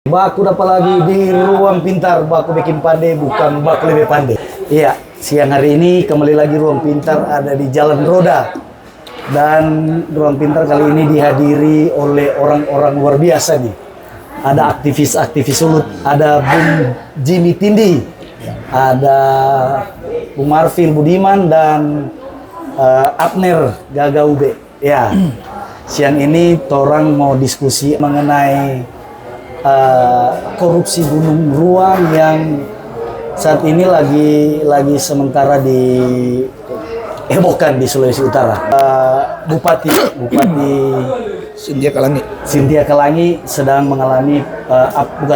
Baku dapat lagi di Ruang Pintar, baku bikin pandai bukan baku lebih pandai. Iya, siang hari ini kembali lagi Ruang Pintar ada di Jalan Roda. Dan Ruang Pintar kali ini dihadiri oleh orang-orang luar biasa nih. Ada aktivis-aktivis Sulut, ada Bung Jimmy Tindi, ada Bung Marfil Budiman dan Abner Gagaube. Ya, siang ini orang mau diskusi mengenai korupsi Gunung Ruang yang saat ini lagi sementara dihebohkan di Sulawesi Utara. Bupati Cynthia Kalangi sedang mengalami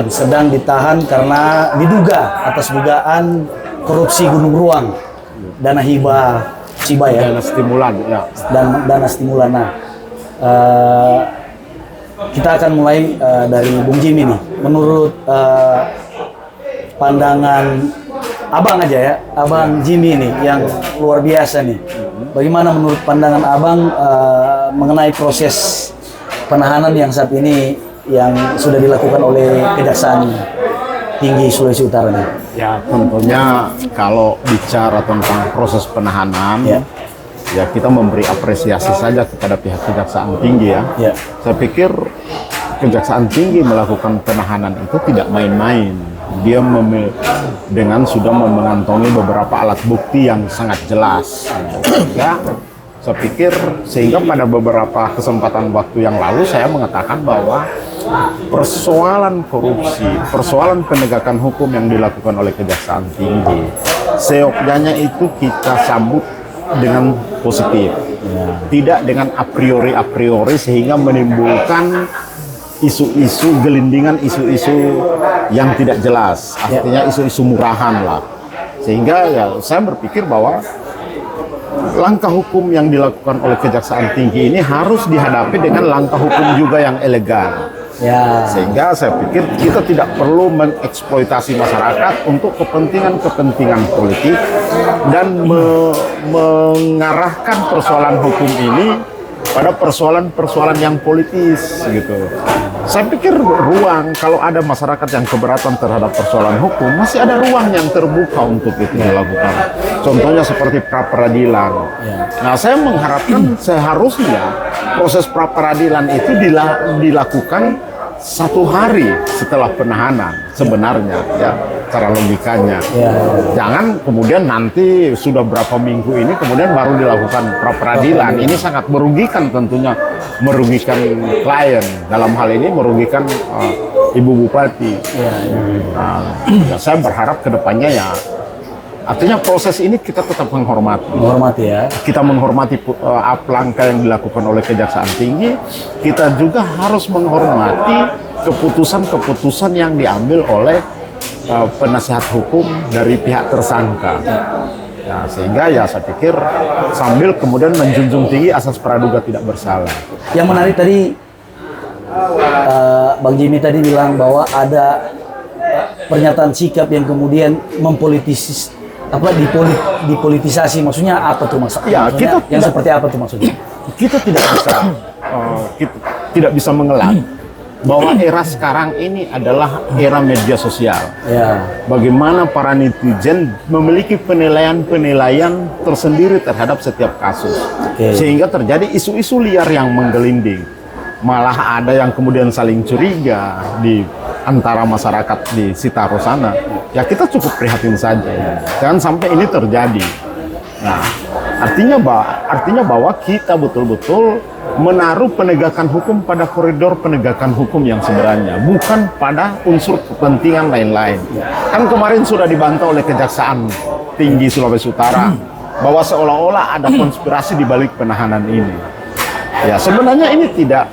sedang ditahan karena diduga atas dugaan korupsi Gunung Ruang, dana hibah Ciba ya, dana stimulan ya, dan dana stimulan. Nah, kita akan mulai dari Bung Jimmy nih. Menurut pandangan Abang aja ya, Abang Jimmy nih yang luar biasa nih. Bagaimana menurut pandangan Abang mengenai proses penahanan yang saat ini yang sudah dilakukan oleh Kejaksaan Tinggi Sulawesi Utara nih? Ya, tentunya kalau bicara tentang proses penahanan, ya kita memberi apresiasi saja kepada pihak Kejaksaan Tinggi ya. Saya pikir Kejaksaan Tinggi melakukan penahanan itu tidak main-main. Dia dengan sudah mengantongi beberapa alat bukti yang sangat jelas. Ya, saya pikir sehingga pada beberapa kesempatan waktu yang lalu saya mengatakan bahwa persoalan korupsi, persoalan penegakan hukum yang dilakukan oleh Kejaksaan Tinggi, seyogyanya itu kita sambut dengan positif, tidak dengan a priori sehingga menimbulkan isu-isu gelindingan, isu-isu yang tidak jelas, artinya isu-isu murahan lah. Sehingga ya saya berpikir bahwa langkah hukum yang dilakukan oleh Kejaksaan Tinggi ini harus dihadapi dengan langkah hukum juga yang elegan. Sehingga saya pikir kita tidak perlu mengeksploitasi masyarakat untuk kepentingan-kepentingan politik dan mengarahkan persoalan hukum ini pada persoalan-persoalan yang politis gitu. Saya pikir ruang, kalau ada masyarakat yang keberatan terhadap persoalan hukum, masih ada ruang yang terbuka untuk itu dilakukan. Contohnya seperti pra-peradilan. Nah, saya mengharapkan seharusnya proses pra-peradilan itu dilakukan 1 hari setelah penahanan sebenarnya ya, cara logikanya. Jangan kemudian nanti sudah berapa minggu ini kemudian baru dilakukan pra-peradilan. Ini sangat merugikan, tentunya merugikan klien, dalam hal ini merugikan Ibu Bupati. Ya, saya berharap kedepannya ya, artinya proses ini kita tetap menghormati ya. Kita menghormati langkah yang dilakukan oleh Kejaksaan Tinggi. Kita juga harus menghormati keputusan-keputusan yang diambil oleh penasihat hukum dari pihak tersangka. Ya, sehingga ya saya pikir sambil kemudian menjunjung tinggi asas praduga tidak bersalah. Yang menarik tadi Bang Jimmy tadi bilang bahwa ada pernyataan sikap yang kemudian dipolitisasi. Maksudnya apa tuh maksudnya? Ya, yang seperti apa tuh maksudnya? Kita tidak bisa mengelak bahwa era sekarang ini adalah era media sosial. Bagaimana para netizen memiliki penilaian tersendiri terhadap setiap kasus, sehingga terjadi isu-isu liar yang menggelinding. Malah ada yang kemudian saling curiga di antara masyarakat di Sitaro sana. Ya, kita cukup prihatin saja. Jangan sampai ini terjadi. Nah, artinya bahwa kita betul-betul menaruh penegakan hukum pada koridor penegakan hukum yang sebenarnya, bukan pada unsur kepentingan lain-lain. Kan kemarin sudah dibantah oleh Kejaksaan Tinggi Sulawesi Utara bahwa seolah-olah ada konspirasi di balik penahanan ini. Ya, sebenarnya ini tidak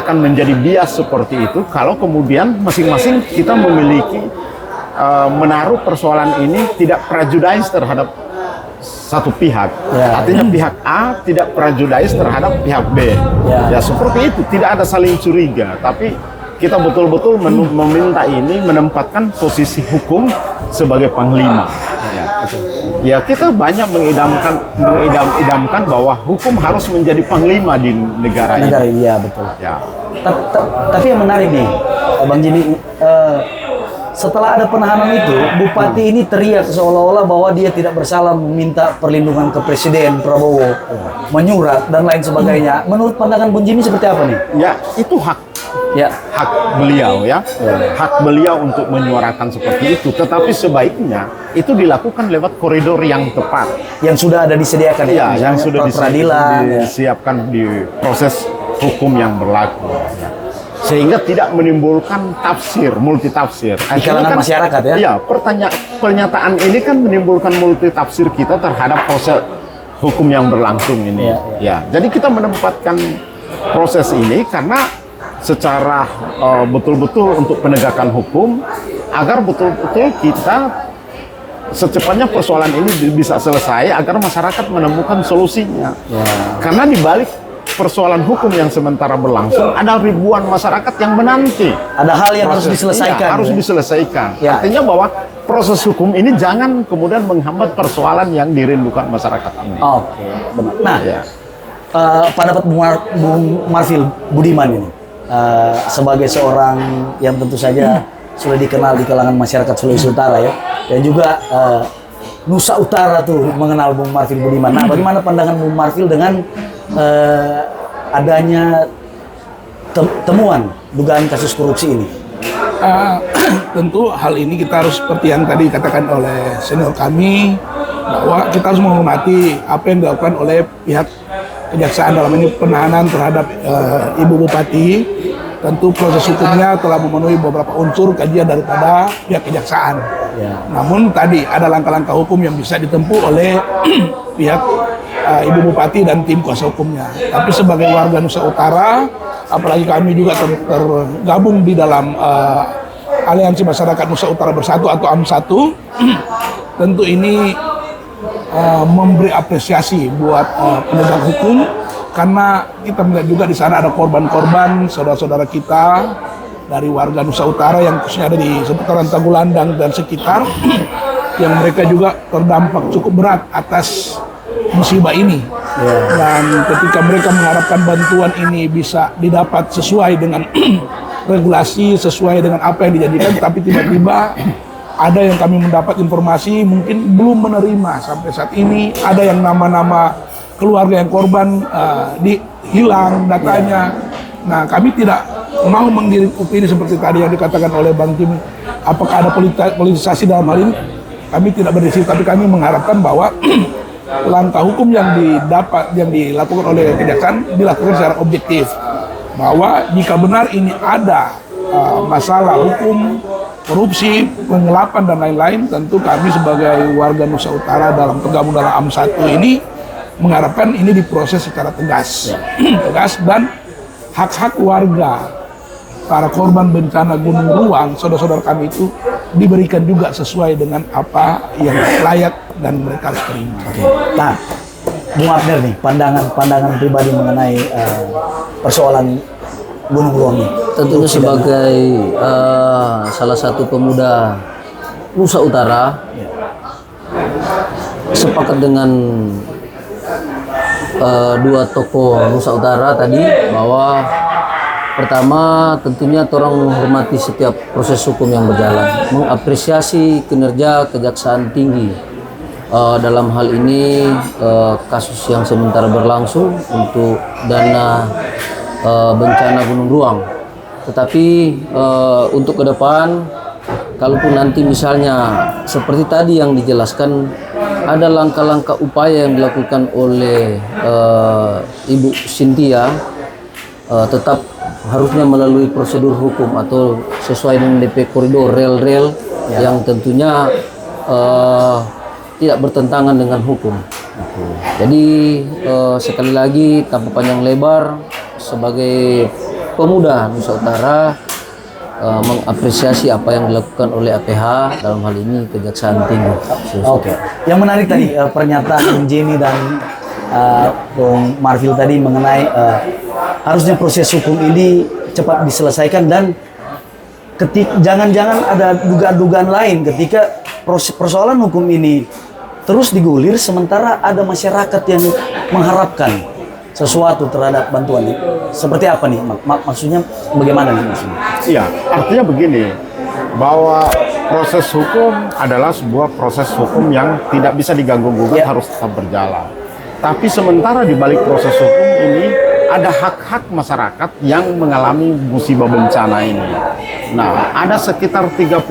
akan menjadi bias seperti itu kalau kemudian masing-masing kita memiliki menaruh persoalan ini tidak prejudis terhadap satu pihak. Artinya pihak A tidak prejudis terhadap pihak B. Ya, seperti itu, tidak ada saling curiga, tapi kita betul-betul meminta ini menempatkan posisi hukum sebagai panglima. Ya, kita banyak mengidam-idamkan bahwa hukum harus menjadi panglima di negara ini. Iya betul. Ya. Tapi yang menarik nih, Bang Jimmy, setelah ada penahanan itu, Bupati ini teriak seolah-olah bahwa dia tidak bersalah meminta perlindungan ke Presiden Prabowo, menyurat dan lain sebagainya. Menurut pandangan Bung Jimmy seperti apa nih? Ya, itu hak beliau ya. Hak beliau untuk menyuarakan seperti itu, tetapi sebaiknya itu dilakukan lewat koridor yang tepat. Yang sudah ada disediakan ya, yang sudah peradilan, disiapkan di proses hukum yang berlaku. Sehingga tidak menimbulkan multitafsir. Di kalangan masyarakat ya? Iya, pernyataan ini kan menimbulkan multitafsir kita terhadap proses hukum yang berlangsung ini. Ya, jadi kita menempatkan proses ini karena secara betul-betul untuk penegakan hukum agar betul-betul kita secepatnya persoalan ini bisa selesai agar masyarakat menemukan solusinya. Karena di balik persoalan hukum yang sementara berlangsung ada ribuan masyarakat yang menanti. Ada hal yang harus diselesaikan. Harus diselesaikan. Artinya bahwa proses hukum ini jangan kemudian menghambat persoalan yang dirindukan masyarakat ini. Oke, benar. Nah, pendapat Bung Marfil Budiman ini sebagai seorang yang tentu saja sudah dikenal di kalangan masyarakat Sulawesi Utara ya, dan juga Nusa Utara tuh mengenal Bung Marfil Budiman. Nah, bagaimana pandangan Bung Marfil dengan adanya temuan dugaan kasus korupsi ini? Tentu hal ini kita harus seperti yang tadi dikatakan oleh senior kami, bahwa kita harus menghormati apa yang dilakukan oleh pihak kejaksaan dalam ini penahanan terhadap Ibu Bupati. Tentu proses hukumnya telah memenuhi beberapa unsur kajian daripada pihak kejaksaan. Namun tadi ada langkah-langkah hukum yang bisa ditempuh oleh pihak Ibu Bupati dan tim kuasa hukumnya. Tapi sebagai warga Nusa Utara, apalagi kami juga tergabung di dalam Aliansi Masyarakat Nusa Utara Bersatu atau AM1, tentu ini memberi apresiasi buat penegak hukum, karena kita melihat juga di sana ada korban-korban saudara-saudara kita dari warga Nusa Utara yang khususnya ada di seputaran Tagulandang dan sekitar, yang mereka juga terdampak cukup berat atas musibah ini. Dan ketika mereka mengharapkan bantuan ini bisa didapat sesuai dengan regulasi, sesuai dengan apa yang dijanjikan, tapi tiba-tiba ada yang kami mendapat informasi mungkin belum menerima sampai saat ini, ada yang nama-nama keluarga yang korban hilang datanya. Nah, kami tidak mau menggiring opini seperti tadi yang dikatakan oleh Bang Tim, apakah ada politisasi dalam hal ini. Kami tidak berdiskusi, tapi kami mengharapkan bahwa langkah hukum yang dilakukan oleh kejaksaan dilakukan secara objektif, bahwa jika benar ini ada masalah hukum, korupsi, pengelapan dan lain-lain, tentu kami sebagai warga Nusa Utara tergabung dalam AM1 ini mengharapkan ini diproses secara tegas, dan hak-hak warga para korban bencana Gunung Ruang, saudara-saudara kami itu diberikan juga sesuai dengan apa yang layak dan mereka harus terima. Nah, Bung Abner nih, pandangan pribadi mengenai persoalan Gunung Ruang ini. Tentunya sebagai salah satu pemuda Nusa Utara, sepakat dengan dua tokoh Nusa Utara tadi, bahwa pertama tentunya orang menghormati setiap proses hukum yang berjalan, mengapresiasi kinerja Kejaksaan Tinggi dalam hal ini kasus yang sementara berlangsung untuk dana bencana Gunung Ruang. Tetapi untuk ke depan, kalaupun nanti misalnya seperti tadi yang dijelaskan, ada langkah-langkah upaya yang dilakukan oleh Ibu Cynthia, tetap harusnya melalui prosedur hukum atau sesuai dengan DP koridor rel-rel yang tentunya tidak bertentangan dengan hukum. Jadi sekali lagi tanpa panjang lebar, sebagai pemuda Nusa Utara mengapresiasi apa yang dilakukan oleh APH, dalam hal ini Kejaksaan Tinggi. Oke. Yang menarik tadi pernyataan Bung Jimmy dan Bung Marfil tadi mengenai harusnya proses hukum ini cepat diselesaikan, dan jangan-jangan ada dugaan-dugaan lain ketika persoalan hukum ini terus digulir sementara ada masyarakat yang mengharapkan sesuatu terhadap bantuan ini. Seperti apa nih? Maksudnya bagaimana nih maksudnya? Iya, artinya begini, bahwa proses hukum adalah sebuah proses hukum yang tidak bisa diganggu-gugat, harus tetap berjalan. Tapi sementara di balik proses hukum ini ada hak-hak masyarakat yang mengalami musibah bencana ini. Nah, ada sekitar 35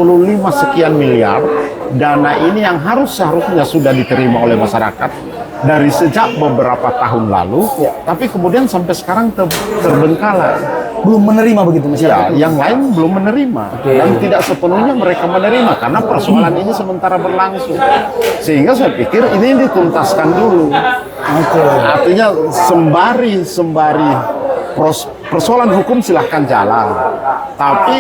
sekian miliar dana ini yang seharusnya sudah diterima oleh masyarakat dari sejak beberapa tahun lalu, tapi kemudian sampai sekarang terbengkalai. Belum menerima begitu masyarakat? Ya, yang lain belum menerima. Dan tidak sepenuhnya mereka menerima karena persoalan ini sementara berlangsung. Sehingga saya pikir ini dituntaskan dulu. Artinya sembari persoalan hukum silahkan jalan. Tapi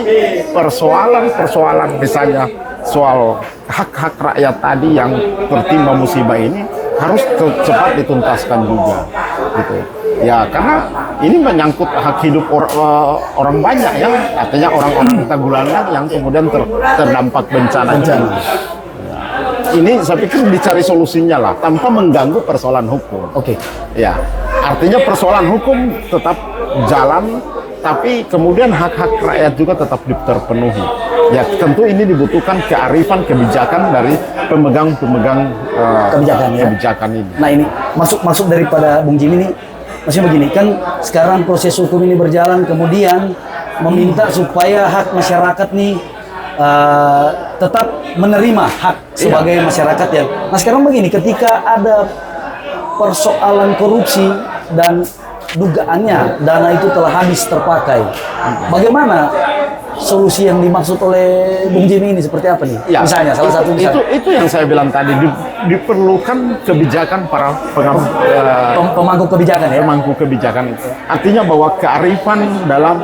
persoalan misalnya soal hak-hak rakyat tadi yang tertimpa musibah ini harus cepat dituntaskan juga, gitu. Ya, karena ini menyangkut hak hidup orang banyak ya, artinya orang-orang Tagulandang yang kemudian terdampak bencana. Ini saya pikir dicari solusinya lah, tanpa mengganggu persoalan hukum. Ya, artinya persoalan hukum tetap jalan, tapi kemudian hak-hak rakyat juga tetap terpenuhi. Ya, tentu ini dibutuhkan kearifan kebijakan dari pemegang kebijakan ini. Nah, ini masuk daripada Bung Jimmy ini, maksudnya begini, kan sekarang proses hukum ini berjalan, kemudian meminta supaya hak masyarakat nih tetap menerima hak sebagai masyarakat yang. Nah, sekarang begini, ketika ada persoalan korupsi dan dugaannya dana itu telah habis terpakai, bagaimana solusi yang dimaksud oleh Bung Jimmy ini seperti apa nih? Ya, misalnya salah satu itu yang saya bilang tadi, diperlukan kebijakan para pemangku kebijakan ya. Pemangku kebijakan itu. Artinya bahwa kearifan dalam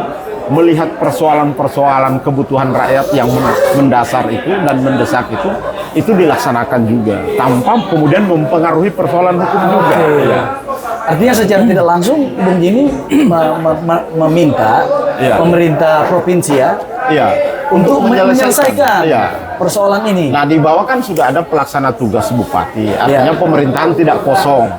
melihat persoalan-persoalan kebutuhan rakyat yang mendasar itu dan mendesak itu dilaksanakan juga tanpa kemudian mempengaruhi persoalan hukum juga. Ya. Artinya secara tidak langsung Bung Jimmy meminta pemerintah provinsi untuk menyelesaikan persoalan ini. Nah, di bawah kan sudah ada pelaksana tugas bupati. Artinya pemerintahan tidak kosong.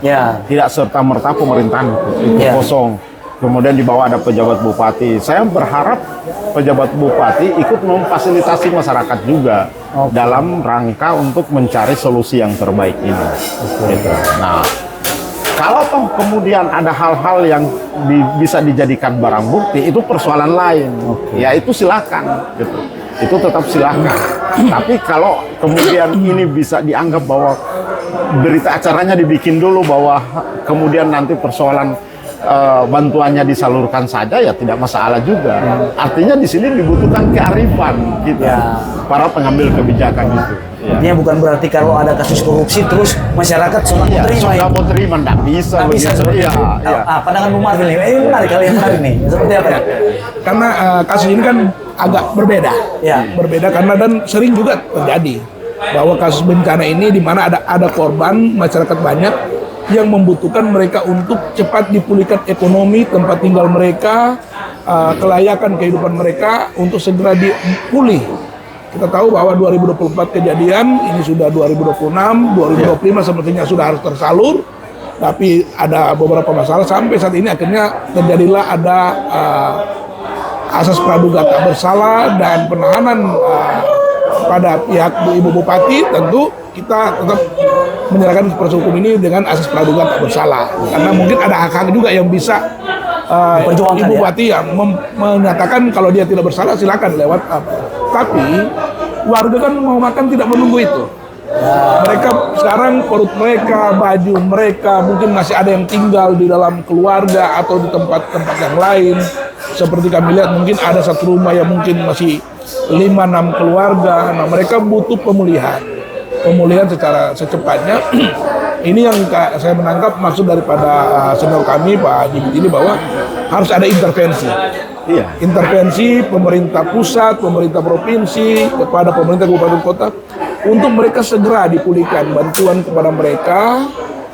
Tidak serta-merta pemerintahan itu kosong. Kemudian di bawah ada pejabat bupati. Saya berharap pejabat bupati ikut memfasilitasi masyarakat juga dalam rangka untuk mencari solusi yang terbaik ini. Gitu. Nah, kalau kemudian ada hal-hal yang bisa dijadikan barang bukti, itu persoalan lain. Ya, itu silakan. Gitu. Itu tetap silakan. Tapi kalau kemudian ini bisa dianggap bahwa berita acaranya dibikin dulu, bahwa kemudian nanti persoalan bantuannya disalurkan saja, ya tidak masalah juga. Artinya di sini dibutuhkan kearifan kita, para pengambil kebijakan itu. Artinya bukan berarti kalau ada kasus korupsi terus masyarakat sudah mau terima, tidak bisa. Pandangan Bung Marvin ini menarik kali yang menarik nih. Seperti apa? Karena kasus ini kan agak berbeda. Berbeda karena dan sering juga terjadi bahwa kasus bencana ini di mana ada korban masyarakat banyak yang membutuhkan mereka untuk cepat dipulihkan ekonomi, tempat tinggal mereka, kelayakan kehidupan mereka untuk segera dipulih. Kita tahu bahwa 2024 kejadian, ini sudah 2026, 2025 sepertinya sudah harus tersalur, tapi ada beberapa masalah sampai saat ini akhirnya terjadilah ada asas praduga tak bersalah dan penahanan pada pihak Ibu Bupati. Tentu kita tetap menyerahkan proses hukum ini dengan asas praduga tak bersalah, karena mungkin ada hak-hak juga yang bisa Ibu Bupati menyatakan kalau dia tidak bersalah silakan lewat tapi warga kan mau makan tidak menunggu itu. Mereka sekarang perut mereka, baju mereka, mungkin masih ada yang tinggal di dalam keluarga atau di tempat-tempat yang lain. Seperti kami lihat mungkin ada satu rumah yang mungkin masih 5-6 keluarga. Nah, mereka butuh pemulihan secara secepatnya. Ini yang saya menangkap maksud daripada senior kami Pak Jimmy ini, bahwa harus ada intervensi. Intervensi pemerintah pusat, pemerintah provinsi kepada pemerintah kabupaten kota untuk mereka segera dipulihkan bantuan kepada mereka.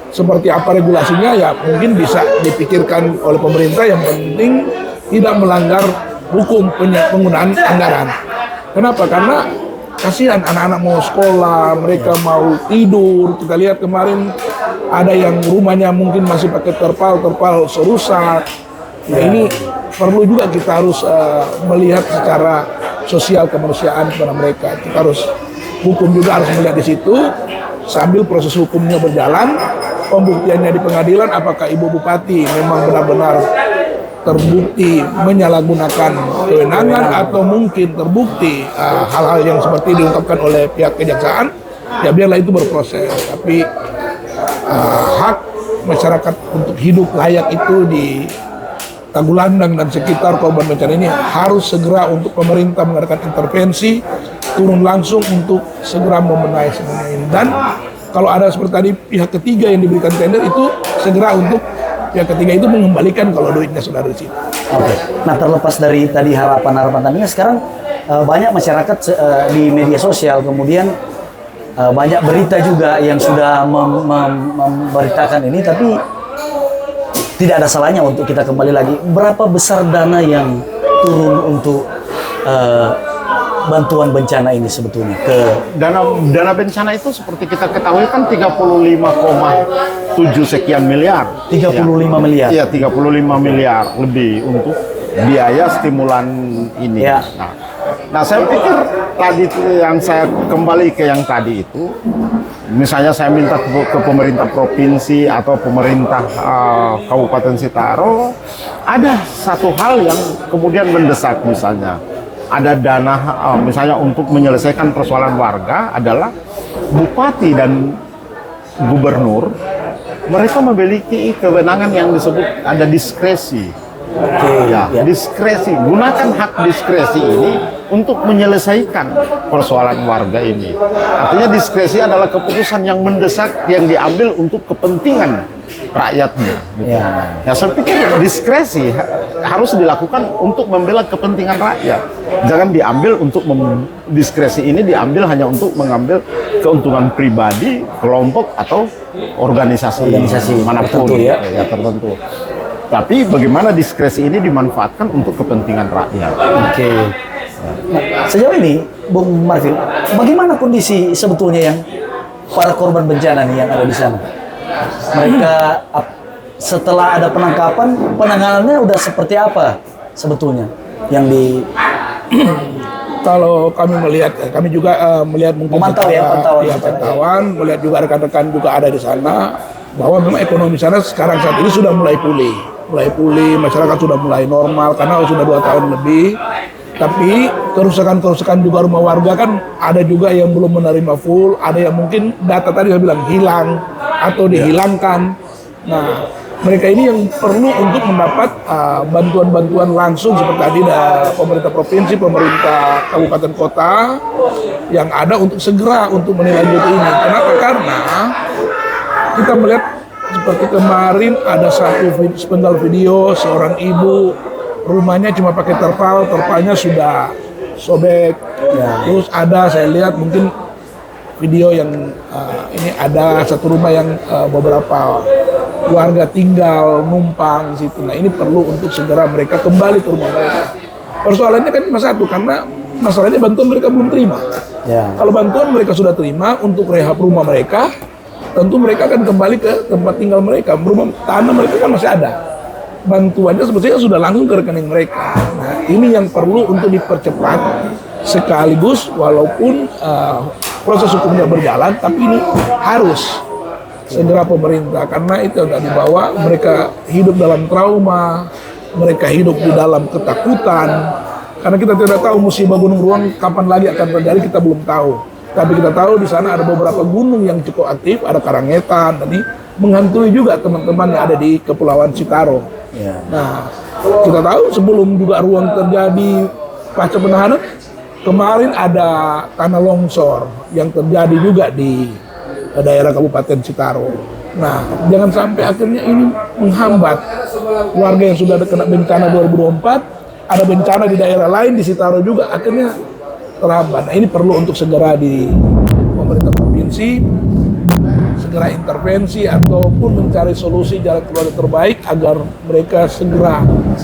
Seperti apa regulasinya ya mungkin bisa dipikirkan oleh pemerintah, yang penting tidak melanggar hukum penggunaan anggaran. Kenapa? Karena kasihan anak-anak mau sekolah, mereka mau tidur. Kita lihat kemarin ada yang rumahnya mungkin masih pakai terpal serusak. Nah ini perlu juga kita harus melihat secara sosial kemanusiaan kepada mereka. Kita harus hukum juga harus melihat di situ sambil proses hukumnya berjalan, pembuktiannya di pengadilan apakah Ibu Bupati memang benar-benar terbukti menyalahgunakan kewenangan atau mungkin terbukti hal-hal yang seperti diungkapkan oleh pihak kejaksaan, ya biarlah itu berproses. Tapi hak masyarakat untuk hidup layak itu di Tagulandang dan sekitar korban bencana ini harus segera untuk pemerintah mengadakan intervensi, turun langsung untuk segera membenahi semua ini. Dan kalau ada seperti tadi pihak ketiga yang diberikan tender itu segera untuk pihak ketiga itu mengembalikan kalau duitnya sudah ada di situ. Oke. Nah terlepas dari tadi harapan-harapan tadi, sekarang banyak masyarakat di media sosial kemudian banyak berita juga yang sudah memberitakan ini, tapi tidak ada salahnya untuk kita kembali lagi. Berapa besar dana yang turun untuk bantuan bencana ini sebetulnya ke dana bencana itu seperti kita ketahui kan 35,7 sekian miliar. 35 miliar. Iya, 35 miliar lebih untuk biaya stimulan ini. Ya. Nah, saya pikir tadi yang saya kembali ke yang tadi itu, misalnya saya minta ke pemerintah provinsi atau pemerintah Kabupaten Sitaro, ada satu hal yang kemudian mendesak, misalnya ada dana misalnya untuk menyelesaikan persoalan warga adalah bupati dan gubernur, mereka memiliki kewenangan yang disebut ada diskresi. Ya, diskresi, gunakan hak diskresi ini untuk menyelesaikan persoalan warga ini. Artinya diskresi adalah keputusan yang mendesak yang diambil untuk kepentingan rakyatnya. Gitu. Ya, saya pikir diskresi harus dilakukan untuk membela kepentingan rakyat. Jangan diambil untuk diskresi ini diambil hanya untuk mengambil keuntungan pribadi, kelompok atau organisasi manapun tertentu, ya tertentu. Tapi bagaimana diskresi ini dimanfaatkan untuk kepentingan rakyat. Oke. Nah, sejauh ini, Bung Marvin, bagaimana kondisi sebetulnya yang para korban bencana nih yang ada di sana? Mereka setelah ada penangkapan, penanganannya udah seperti apa sebetulnya yang di Kalau kami melihat, kami juga melihat mungkin memantau pantauan, melihat juga rekan-rekan juga ada di sana, bahwa memang ekonomi sana sekarang saat ini sudah mulai pulih, masyarakat sudah mulai normal karena sudah 2 tahun lebih. Tapi kerusakan juga rumah warga kan ada juga yang belum menerima full, ada yang mungkin data tadi saya bilang hilang atau dihilangkan. Nah, mereka ini yang perlu untuk mendapat bantuan-bantuan langsung seperti tadi dari pemerintah provinsi, pemerintah kabupaten kota yang ada untuk segera untuk menindaklanjuti ini. Kenapa? Karena kita melihat seperti kemarin ada satu sepenggal video seorang ibu rumahnya cuma pakai terpalnya sudah sobek. Terus ada saya lihat mungkin video yang ini ada satu rumah yang beberapa warga tinggal numpang di situ. Nah ini perlu untuk segera mereka kembali ke rumah mereka. Persoalannya kan cuma satu, karena masalahnya bantuan mereka belum terima. Kalau bantuan mereka sudah terima untuk rehab rumah mereka, tentu mereka akan kembali ke tempat tinggal mereka. Rumah tanah mereka kan masih ada. Bantuannya sebetulnya sudah langsung ke rekening mereka. Nah ini yang perlu untuk dipercepat sekaligus, walaupun proses hukumnya berjalan, tapi ini harus segera pemerintah, karena itu yang dibawa mereka hidup dalam trauma, mereka hidup di dalam ketakutan, karena kita tidak tahu musibah Gunung Ruang kapan lagi akan terjadi, kita belum tahu. Tapi kita tahu di sana ada beberapa gunung yang cukup aktif, ada Karangetan, tadi menghantui juga teman-teman yang ada di Kepulauan Sitaro. Nah, kita tahu sebelum juga Ruang terjadi pasca penahanan, kemarin ada tanah longsor yang terjadi juga di daerah Kabupaten Sitaro. Nah, jangan sampai akhirnya ini menghambat warga yang sudah kena bencana 2024, ada bencana di daerah lain di Sitaro juga, akhirnya terhambat. Nah, ini perlu untuk segera di pemerintah provinsi segera intervensi ataupun mencari solusi jalan keluar terbaik agar mereka segera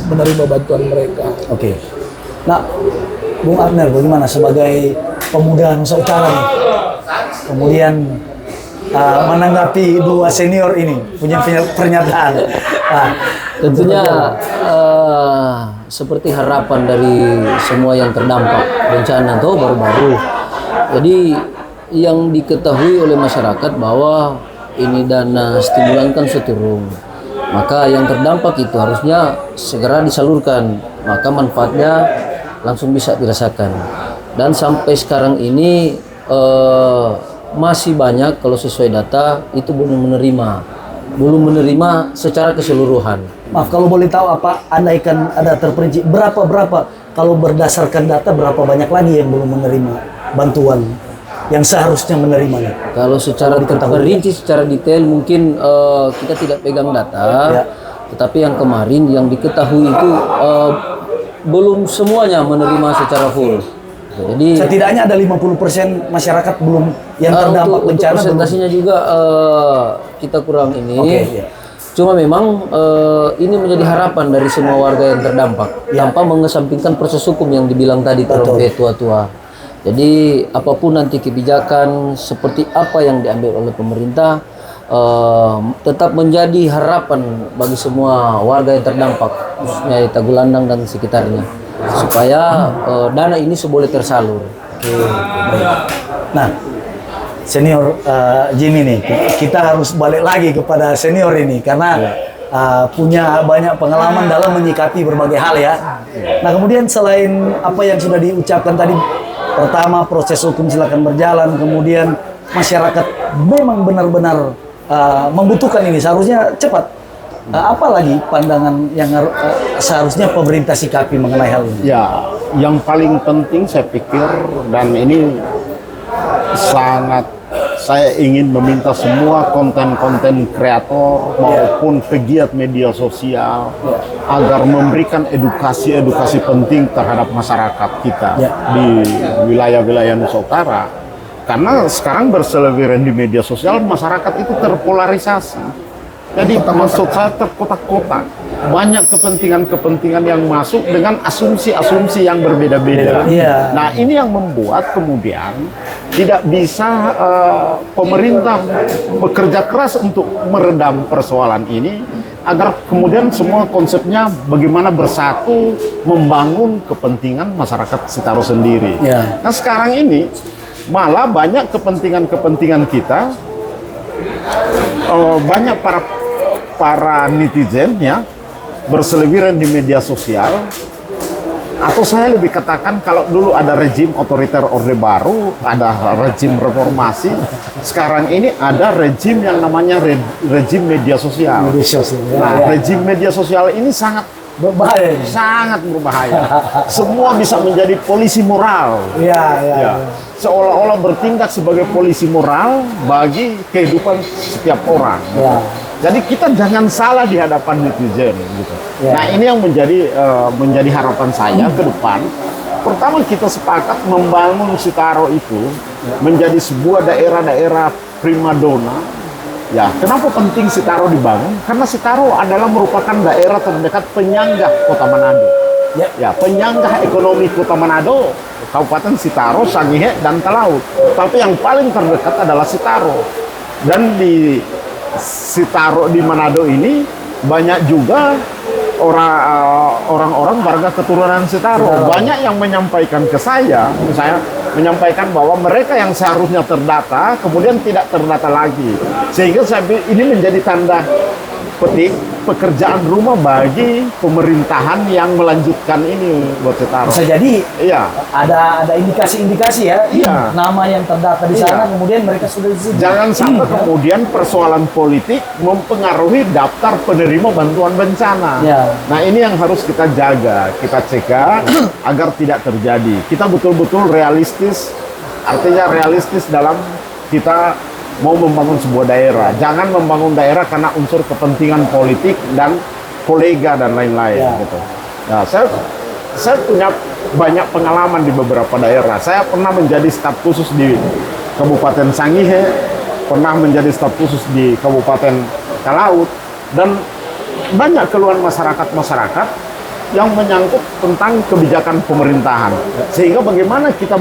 menerima bantuan mereka. Oke. Nah, Bung Abner, bagaimana sebagai pemuda Nusa Utara nih. Kemudian menanggapi dua senior ini punya pernyataan. Tentunya seperti harapan dari semua yang terdampak bencana itu baru-baru. Jadi yang diketahui oleh masyarakat bahwa ini dana stimulan kan seturun. Maka yang terdampak itu harusnya segera disalurkan. Maka manfaatnya langsung bisa dirasakan. Dan sampai sekarang ini masih banyak kalau sesuai data itu belum menerima secara keseluruhan. Maaf kalau boleh tahu apa andaikan ada terperinci berapa kalau berdasarkan data berapa banyak lagi yang belum menerima bantuan yang seharusnya menerimanya? Kalau secara terperinci, secara detail mungkin kita tidak pegang data, tetapi yang kemarin yang diketahui itu belum semuanya menerima secara full. Jadi setidaknya ada 50% masyarakat belum yang terdampak untuk bencana. Presentasinya juga kita kurang ini. Oke. Cuma memang ini menjadi harapan dari semua warga yang terdampak tanpa mengesampingkan proses hukum yang dibilang tadi terlebih tua-tua. Jadi apapun nanti kebijakan seperti apa yang diambil oleh pemerintah tetap menjadi harapan bagi semua warga yang terdampak khususnya di Tagulandang dan sekitarnya supaya dana ini seboleh tersalur. Nah, senior Jimmy nih, kita harus balik lagi kepada senior ini karena punya banyak pengalaman dalam menyikapi berbagai hal ya. Nah, kemudian selain apa yang sudah diucapkan tadi, pertama proses hukum silakan berjalan, kemudian masyarakat memang benar-benar membutuhkan ini, seharusnya cepat. Apalagi pandangan yang seharusnya pemerintah sikapi mengenai hal ini? Ya, yang paling penting saya pikir dan ini sangat saya ingin meminta semua konten-konten kreator maupun pegiat media sosial agar memberikan edukasi penting terhadap masyarakat kita di wilayah-wilayah Nusa Utara. Karena sekarang berseliweran di media sosial masyarakat itu terpolarisasi. Jadi maksud saya terkotak-kotak. Banyak kepentingan-kepentingan yang masuk dengan asumsi-asumsi yang berbeda-beda. Nah, ini yang membuat kemudian tidak bisa pemerintah bekerja keras untuk meredam persoalan ini agar kemudian semua konsepnya bagaimana bersatu membangun kepentingan masyarakat Sitaro sendiri. Nah, sekarang ini malah banyak kepentingan-kepentingan kita, banyak para netizen ya berseliweran di media sosial, atau saya lebih katakan kalau dulu ada rejim otoriter Orde Baru, ada rejim reformasi, sekarang ini ada rejim yang namanya rejim media sosial. Nah, rejim media sosial ini sangat berbahaya, sangat berbahaya. Semua bisa menjadi polisi moral. Seolah-olah bertindak sebagai polisi moral bagi kehidupan setiap orang. Jadi kita jangan salah di hadapan netizen gitu. Nah, ini yang menjadi harapan saya ke depan. Pertama, kita sepakat membangun Sitaro itu menjadi sebuah daerah-daerah primadona. Ya, kenapa penting Sitaro dibangun? Karena Sitaro adalah merupakan daerah terdekat penyangga Kota Manado. Ya, penyangga ekonomi Kota Manado, Kabupaten Sitaro, Sangihe, dan Talaut. Tapi yang paling terdekat adalah Sitaro. Dan di Sitaro di Manado ini banyak juga orang-orang warga keturunan Sitaro. Banyak yang menyampaikan ke saya menyampaikan bahwa mereka yang seharusnya terdata kemudian tidak terdata lagi, sehingga ini menjadi tanda petik pekerjaan rumah bagi pemerintahan yang melanjutkan ini buat Sitaro. Bisa jadi ada indikasi-indikasi ya, nama yang terdata di sana kemudian mereka sudah disini. Jangan sampai kemudian persoalan politik mempengaruhi daftar penerima bantuan bencana. Nah, ini yang harus kita jaga, kita cegah agar tidak terjadi. Kita betul-betul realistis, artinya realistis dalam kita mau membangun sebuah daerah. Jangan membangun daerah karena unsur kepentingan politik dan kolega dan lain-lain gitu. Nah, saya punya banyak pengalaman di beberapa daerah. Saya pernah menjadi staf khusus di Kabupaten Sangihe, pernah menjadi staf khusus di Kabupaten Talaut, dan banyak keluhan masyarakat yang menyangkut tentang kebijakan pemerintahan. Sehingga bagaimana kita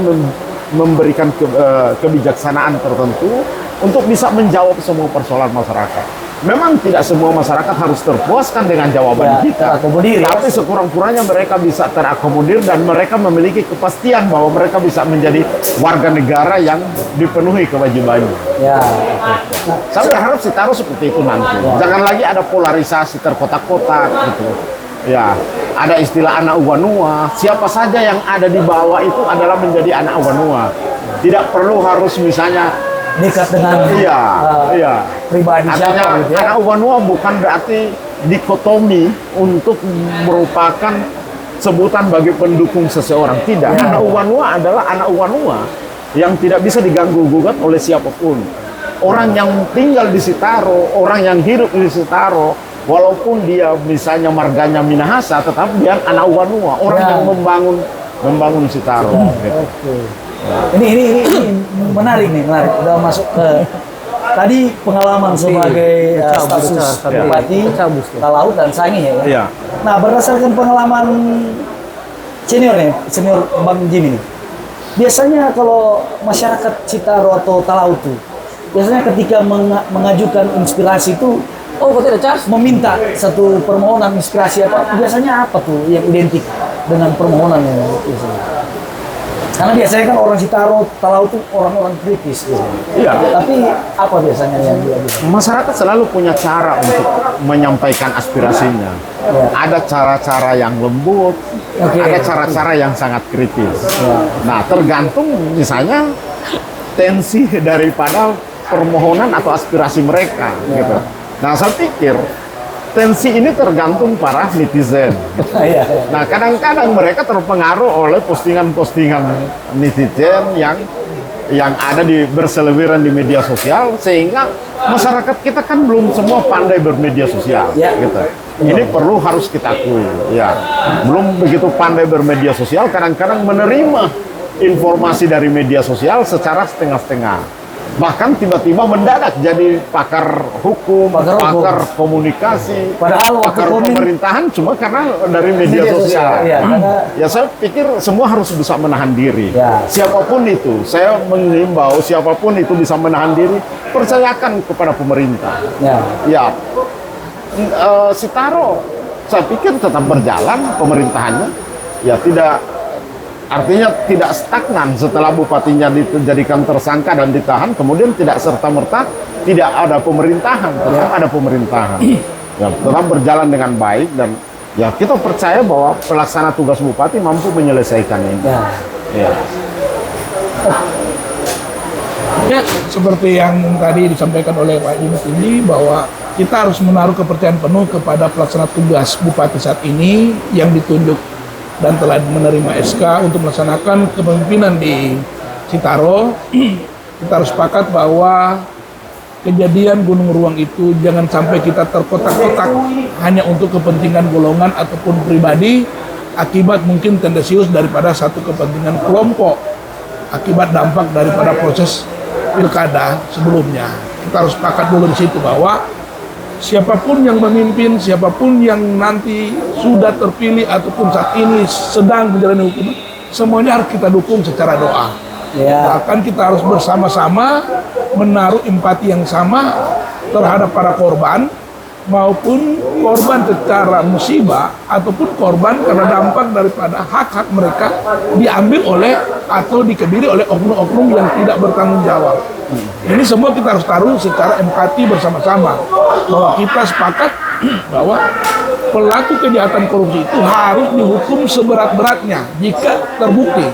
memberikan kebijaksanaan tertentu untuk bisa menjawab semua persoalan masyarakat. Memang tidak semua masyarakat harus terpuaskan dengan jawaban kita, terakomodir, tapi sekurang-kurangnya mereka bisa terakomodir dan mereka memiliki kepastian bahwa mereka bisa menjadi warga negara yang dipenuhi kewajibannya. Ya. Saya berharap Citaro seperti itu nanti. Jangan lagi ada polarisasi terkotak-kotak gitu. Ya, ada istilah anak uwanua. Siapa saja yang ada di bawah itu adalah menjadi anak uwanua. Tidak perlu harus misalnya Dekat dengan pribadi siapa gitu ya. Anak uwanua bukan berarti dikotomi untuk merupakan sebutan bagi pendukung seseorang. Tidak. Anak uwanua adalah anak uwanua yang tidak bisa diganggu-gugat oleh siapapun. Orang yang tinggal di Citaro, orang yang hidup di Citaro, walaupun dia misalnya marganya Minahasa, tetap dia anak uwanua, orang yang membangun Citaro. Gitu. Ini menarik nih, menarik. Udah masuk ke tadi pengalaman sebagai status bupati Talaut dan Sangi ya. Iya. Nah, berdasarkan pengalaman senior Bang Jimmy nih. Biasanya kalau masyarakat Citaro atau Talaut tuh, biasanya ketika mengajukan inspirasi itu meminta satu permohonan inspirasi apa, biasanya apa tuh yang identik dengan permohonan yang biasanya? Karena biasanya kan orang Citaro, Talaut itu orang-orang kritis gitu. Iya. Tapi apa biasanya yang diajukan? Masyarakat selalu punya cara untuk menyampaikan aspirasinya. Ya. Ada cara-cara yang lembut, ada cara-cara yang sangat kritis. Nah, tergantung misalnya tensi daripada permohonan atau aspirasi mereka gitu. Nah, saya pikir tensi ini tergantung para netizen. Nah, kadang-kadang mereka terpengaruh oleh postingan-postingan netizen yang ada berseliweran di media sosial, sehingga masyarakat kita kan belum semua pandai bermedia sosial, gitu. Ini harus kita akui, ya. Belum begitu pandai bermedia sosial, kadang-kadang menerima informasi dari media sosial secara setengah-setengah. Bahkan tiba-tiba mendadak jadi pakar hukum, pakar komunikasi, padahal pakar pemerintahan cuma karena dari media sosial. Ya, saya pikir semua harus bisa menahan diri. Siapapun itu, saya mengimbau siapapun itu bisa menahan diri, percayakan kepada pemerintah. Ya, Citaro, saya pikir tetap berjalan pemerintahannya. Ya, artinya tidak stagnan setelah bupatinya dijadikan tersangka dan ditahan, kemudian tidak serta-merta tidak ada pemerintahan, tetap ada pemerintahan. Ya, tetap berjalan dengan baik dan ya kita percaya bahwa pelaksana tugas bupati mampu menyelesaikan ini. Ya, seperti yang tadi disampaikan oleh Pak Dimas ini, bahwa kita harus menaruh kepercayaan penuh kepada pelaksana tugas bupati saat ini yang ditunjuk dan telah menerima SK untuk melaksanakan kepemimpinan di Citaro. Kita harus sepakat bahwa kejadian Gunung Ruang itu jangan sampai kita terkotak-kotak hanya untuk kepentingan golongan ataupun pribadi, akibat mungkin tendensius daripada satu kepentingan kelompok, akibat dampak daripada proses pilkada sebelumnya. Kita harus sepakat dulu di situ bahwa siapapun yang memimpin, siapapun yang nanti sudah terpilih ataupun saat ini sedang menjalani hukuman, semuanya harus kita dukung secara doa. Bahkan kita harus bersama-sama menaruh empati yang sama terhadap para korban, maupun korban secara musibah ataupun korban karena dampak daripada hak-hak mereka diambil oleh atau dikebiri oleh oknum-oknum yang tidak bertanggung jawab. Ini semua kita harus taruh secara empati bersama-sama, bahwa kita sepakat bahwa pelaku kejahatan korupsi itu harus dihukum seberat-beratnya jika terbukti.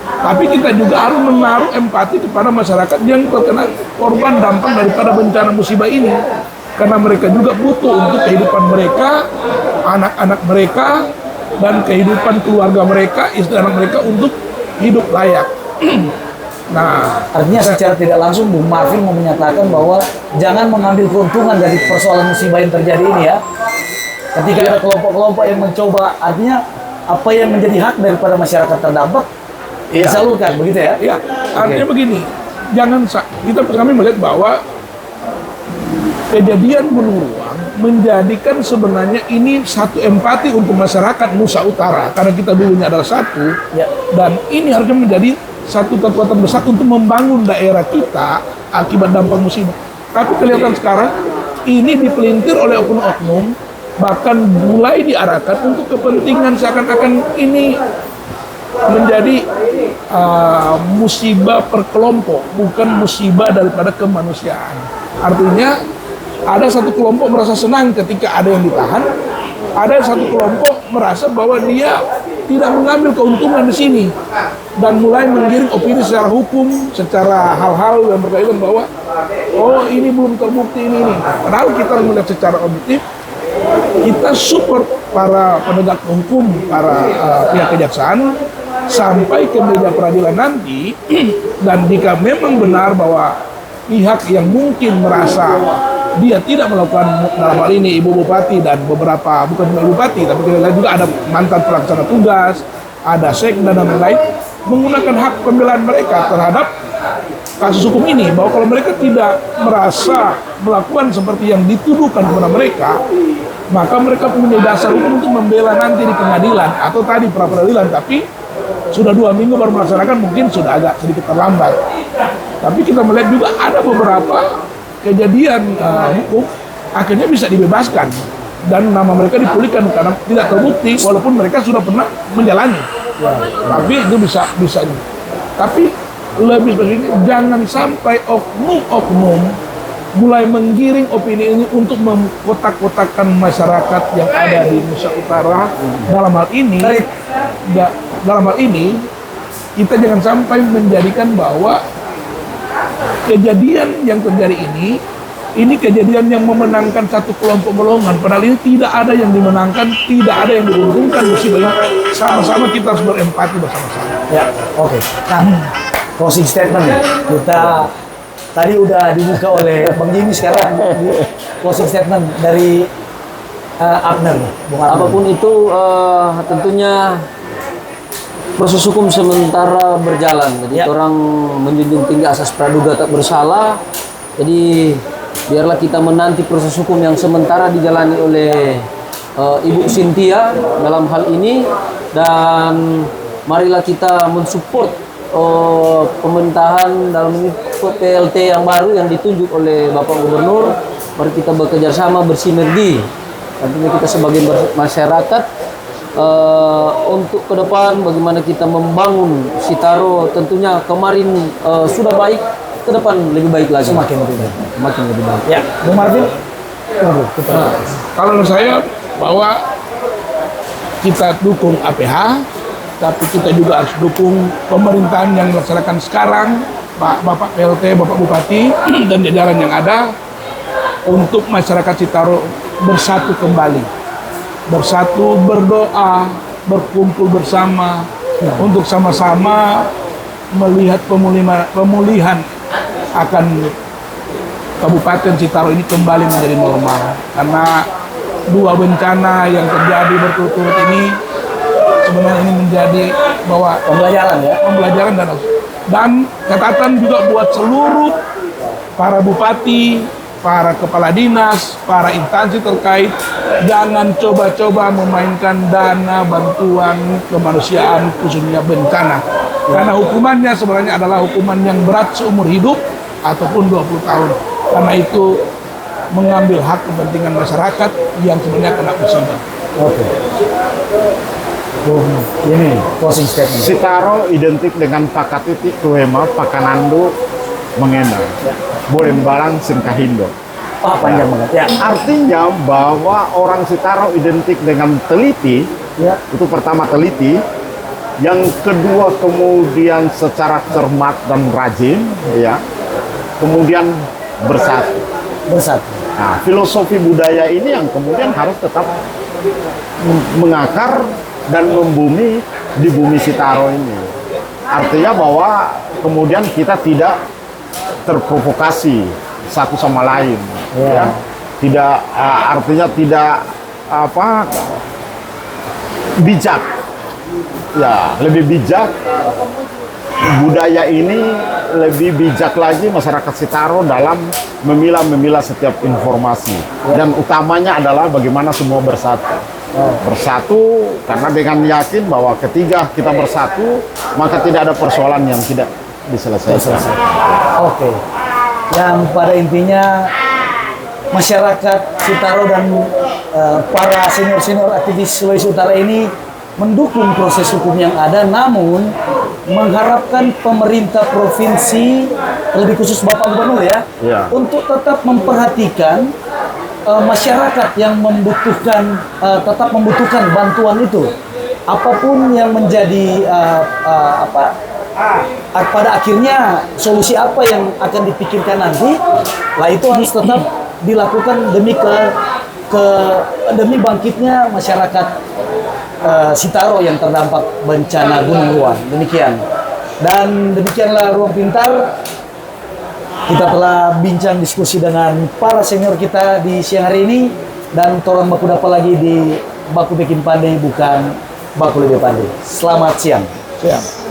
Tapi kita juga harus menaruh empati kepada masyarakat yang terkena korban dampak daripada bencana musibah ini. Karena mereka juga butuh untuk kehidupan mereka, anak-anak mereka, dan kehidupan keluarga mereka, istri anak mereka untuk hidup layak. Nah, artinya secara tidak langsung Bung Marvin mau menyatakan bahwa jangan mengambil keuntungan dari persoalan musibah yang terjadi ini ya. Ketika ada kelompok-kelompok yang mencoba, artinya apa yang menjadi hak daripada masyarakat terdampak disalurkan, begitu ya? Iya, artinya begini, kami melihat bahwa kejadian Gunung Ruang menjadikan sebenarnya ini satu empati untuk masyarakat Nusa Utara, karena kita dulunya adalah satu, dan ini harusnya menjadi satu kekuatan besar untuk membangun daerah kita akibat dampak musibah. Tapi kelihatan sekarang ini dipelintir oleh oknum-oknum, bahkan mulai diarahkan untuk kepentingan seakan-akan ini menjadi musibah per kelompok, bukan musibah daripada kemanusiaan. Artinya ada satu kelompok merasa senang ketika ada yang ditahan, ada satu kelompok merasa bahwa dia tidak mengambil keuntungan di sini dan mulai menggiring opini secara hukum, secara hal-hal yang berkaitan bahwa oh ini belum terbukti ini. Padahal kita melihat secara objektif, kita support para penegak hukum, para pihak kejaksaan sampai ke meja peradilan nanti. Dan jika memang benar bahwa pihak yang mungkin merasa dia tidak melakukan, dalam hal ini Ibu Bupati dan beberapa, bukan cuma Ibu Bupati, tapi kita lihat juga ada mantan pelaksana tugas, ada sekda dan lain-lain, menggunakan hak pembelaan mereka terhadap kasus hukum ini, bahwa kalau mereka tidak merasa melakukan seperti yang dituduhkan kepada mereka, maka mereka punya dasar hukum untuk membela nanti di pengadilan atau tadi pra peradilan. Tapi sudah 2 minggu baru melaksanakan, mungkin sudah agak sedikit terlambat. Tapi kita melihat juga ada beberapa kejadian hukum akhirnya bisa dibebaskan dan nama mereka dipulihkan karena tidak terbukti walaupun mereka sudah pernah menjalani. Tapi itu bisa. Tapi lebih spesifik, jangan sampai oknum-oknum mulai menggiring opini ini untuk mengkotak-kotakkan masyarakat yang ada di Nusa Utara. Dalam hal ini kita jangan sampai menjadikan bahwa kejadian yang terjadi ini kejadian yang memenangkan satu kelompok golongan, padahal ini tidak ada yang dimenangkan, tidak ada yang diuntungkan. Musibah sama-sama kita harus berempati bersama-sama. Ya, oke. Nah, closing statement kita tadi udah dibuka oleh Bang Jimmy, sekarang closing statement dari Abner. Apapun itu tentunya proses hukum sementara berjalan. Jadi orang menjunjung tinggi asas praduga tak bersalah. Jadi biarlah kita menanti proses hukum yang sementara dijalani oleh Ibu Cynthia dalam hal ini, dan marilah kita mensupport pemerintahan dalam ini PLT yang baru yang ditunjuk oleh Bapak Gubernur. Mari kita bekerja sama, bersinergi. Tentunya kita sebagai masyarakat untuk ke depan bagaimana kita membangun Sitaro. Tentunya kemarin sudah baik, ke depan lebih baik lagi, makin lebih baik. Ya, Bung Martin. Kalau menurut saya bahwa kita dukung APH, tapi kita juga harus dukung pemerintahan yang dilaksanakan sekarang, Bapak PLT, Bapak Bupati, dan jajaran yang ada, untuk masyarakat Sitaro bersatu kembali. Bersatu, berdoa, berkumpul bersama, untuk sama-sama melihat pemulihan akan Kabupaten Sitaro ini kembali menjadi normal. Karena 2 bencana yang terjadi berturut-turut ini sebenarnya ini menjadi bahwa pembelajaran dan catatan juga buat seluruh para bupati, para kepala dinas, para instansi terkait, jangan coba-coba memainkan dana bantuan kemanusiaan khususnya bencana. Karena hukumannya sebenarnya adalah hukuman yang berat seumur hidup ataupun 20 tahun. Karena itu mengambil hak kepentingan masyarakat yang sebenarnya kena musibah. Oke. Ini closing statement. Sitaro identik dengan Pakatiti, Tuhema, Pakanando, Mengena, Bolembalang, Singkahindo. Panjang banget. Ya. Artinya bahwa orang Sitaro identik dengan teliti, itu pertama teliti, yang kedua kemudian secara cermat dan rajin, ya, kemudian bersatu. Nah, filosofi budaya ini yang kemudian harus tetap mengakar dan membumi di bumi Sitaro ini. Artinya bahwa kemudian kita tidak terprovokasi satu sama lain, ya. Tidak artinya tidak bijak, ya, lebih bijak. Budaya ini lebih bijak lagi masyarakat Sitaro dalam memilah setiap informasi, dan utamanya adalah bagaimana semua bersatu. Bersatu karena dengan yakin bahwa ketika kita bersatu maka tidak ada persoalan yang tidak diselesaikan. Oke. Yang pada intinya masyarakat Sitaro dan para senior-senior aktivis Sulawesi Utara ini mendukung proses hukum yang ada, namun mengharapkan pemerintah provinsi, lebih khusus Bapak Gubernur ya, untuk tetap memperhatikan masyarakat yang membutuhkan, tetap membutuhkan bantuan itu. Apapun yang menjadi pada akhirnya solusi apa yang akan dipikirkan nanti, lah itu harus tetap dilakukan demi bangkitnya masyarakat Sitaro yang terdampak bencana Gunung Ruang. Demikian. Dan demikianlah Ruang Pintar. Kita telah bincang diskusi dengan para senior kita di siang hari ini, dan torang baku dapat lagi di Baku Bikin Pandai bukan Baku Lebih Pandai. Selamat siang. Siap.